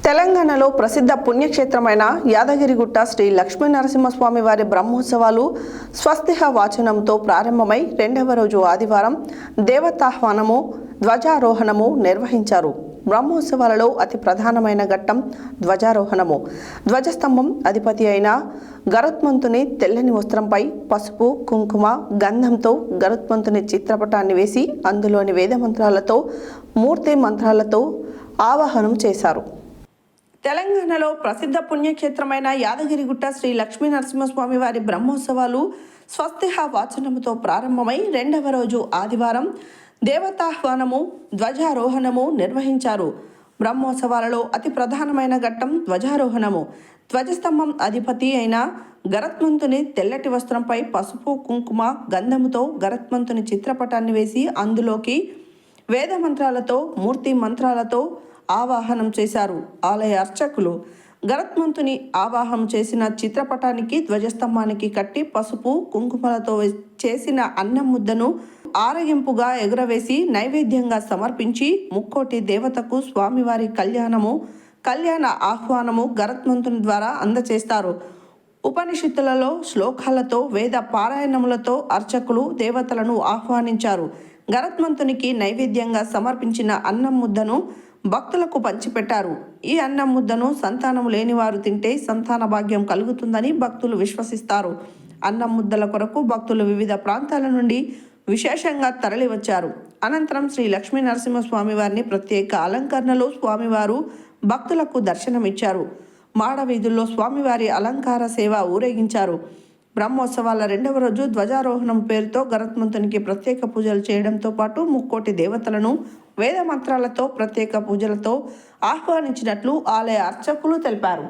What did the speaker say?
తెలంగాణలో ప్రసిద్ధ పుణ్యక్షేత్రమైన యాదగిరిగుట్ట శ్రీ లక్ష్మీనరసింహస్వామి వారి బ్రహ్మోత్సవాలు స్వస్తిహ వాచనంతో ప్రారంభమై రెండవ రోజు ఆదివారం దేవతాహ్వానము, ధ్వజారోహణము నిర్వహించారు. బ్రహ్మోత్సవాలలో అతి ప్రధానమైన ఘట్టం ధ్వజారోహణము. ధ్వజస్తంభం అధిపతి అయిన గరుత్మంతుని తెల్లని వస్త్రంపై పసుపు, కుంకుమ, గంధంతో గరుత్మంతుని చిత్రపటాన్ని వేసి అందులోని వేదమంత్రాలతో, మూర్తి మంత్రాలతో ఆవాహనం చేశారు. తెలంగాణలో ప్రసిద్ధ పుణ్యక్షేత్రమైన యాదగిరిగుట్ట శ్రీ లక్ష్మీనరసింహస్వామి వారి బ్రహ్మోత్సవాలు స్వస్తిహ వాచనముతో ప్రారంభమై రెండవ రోజు ఆదివారం దేవతాహ్వానము, ధ్వజారోహణము నిర్వహించారు. బ్రహ్మోత్సవాలలో అతి ప్రధానమైన ఘట్టం ధ్వజారోహణము. ధ్వజస్తంభం అధిపతి అయిన గరుత్మంతుని తెల్లటి వస్త్రంపై పసుపు, కుంకుమ, గంధముతో గరుత్మంతుని చిత్రపటాన్ని వేసి అందులోకి వేద మంత్రాలతో, మూర్తి మంత్రాలతో ఆవాహనం చేశారు. ఆలయ అర్చకులు గరుత్మంతుని ఆవాహనం చేసిన చిత్రపటానికి ధ్వజస్తంభానికి కట్టి పసుపు, కుంకుమలతో చేసిన అన్నం ముద్దను ఆరగింపుగా ఎగురవేసి నైవేద్యంగా సమర్పించి ముక్కోటి దేవతకు స్వామివారి కళ్యాణ ఆహ్వానము గరుత్మంతుని ద్వారా అందచేస్తారు. ఉపనిషత్తులలో శ్లోకాలతో, వేద పారాయణములతో అర్చకులు దేవతలను ఆహ్వానించారు. గరుత్మంతునికి నైవేద్యంగా సమర్పించిన అన్నం ముద్దను భక్తులకు పంచిపెట్టారు. ఈ అన్నం ముద్దను సంతానం లేనివారు తింటే సంతాన భాగ్యం కలుగుతుందని భక్తులు విశ్వసిస్తారు. అన్నం ముద్దల కొరకు భక్తులు వివిధ ప్రాంతాల నుండి విశేషంగా తరలివచ్చారు. అనంతరం శ్రీ లక్ష్మీ నరసింహస్వామి వారిని ప్రత్యేక అలంకరణలో స్వామివారు భక్తులకు దర్శనమిచ్చారు. మాడవీధుల్లో స్వామివారి అలంకార సేవ ఊరేగించారు. బ్రహ్మోత్సవాల రెండవ రోజు ధ్వజారోహణం పేరుతో గరుత్మంతునికి ప్రత్యేక పూజలు చేయడంతో పాటు ముక్కోటి దేవతలను వేద మంత్రాలతో ప్రత్యేక పూజలతో ఆహ్వానించినట్లు ఆలయ అర్చకులు తెలిపారు.